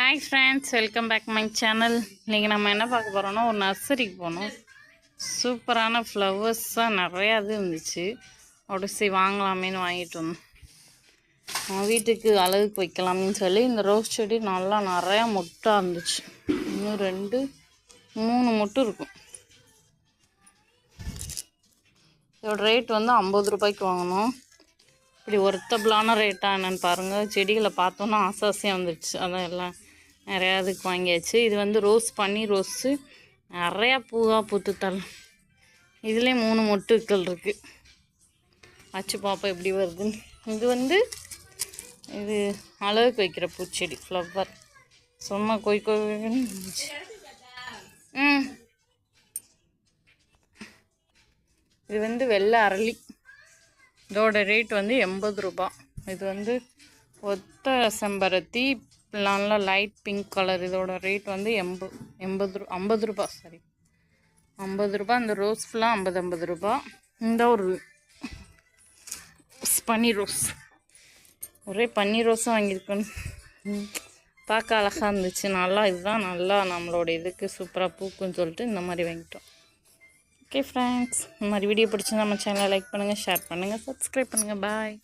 Hi friends, welcome back my channel. இன்றைக்கி நம்ம என்ன பார்க்க போகிறோன்னா, ஒரு நர்சரிக்கு போனோம். சூப்பரான ஃப்ளவர்ஸாக நிறையா இது இருந்துச்சு. உடச்சி வாங்கலாமேன்னு வாங்கிட்டு வந்தோம். வீட்டுக்கு அழகுக்கு வைக்கலாம்னு சொல்லி இந்த ரோஸ் செடி நல்லா நிறையா மொட்டாக இருந்துச்சு. இன்னும் 2-3 மொட்டு இருக்கும். இதோட ரேட் வந்து 50 ரூபாய்க்கு வாங்கினோம். இப்படி ஒர்த்தபிளான ரேட்டாக என்னென்னு பாருங்கள். செடிகளை பார்த்தோன்னா ஆசாசியாக வந்துடுச்சு. அதான் எல்லாம் நிறையா இதுக்கு வாங்கியாச்சு. இது வந்து பன்னீர் ரோஸு நிறையா பூவாக பூத்து தரலாம். இதுலேயே 3 மொட்டுக்கள் இருக்குது. வச்சு பார்ப்போம் எப்படி வருதுன்னு. இது வந்து இது அழகுக்கு வைக்கிற பூச்செடி ஃப்ளவர். சும்மா கொய்ன்னு இருந்துச்சு. இது வந்து வெள்ளை அரளி. இதோட ரேட் வந்து 80 ரூபா. இது வந்து ஒத்த செம்பருத்தி நல்லா லைட் பிங்க் கலர். இதோட ரேட் வந்து 50 ரூபா. சாரி, 50 ரூபா. இந்த ரோஸ் ஃபுல்லாக 50 ரூபா. இந்த ஒரு பன்னீர் ரோஸ், ஒரே பன்னீர் ரோஸும் வாங்கியிருக்கேன். பார்க்க அழகாக இருந்துச்சு. நல்லா இதுதான் நல்லா நம்மளோட இதுக்கு சூப்பராக பூக்குன்னு சொல்லிட்டு இந்த மாதிரி வாங்கிட்டோம். ஓகே ஃப்ரெண்ட்ஸ், இந்த மாதிரி வீடியோ பிடிச்சி நம்ம சேனலை லைக் பண்ணுங்கள், ஷேர் பண்ணுங்கள், சப்ஸ்கிரைப் பண்ணுங்கள். பாய்.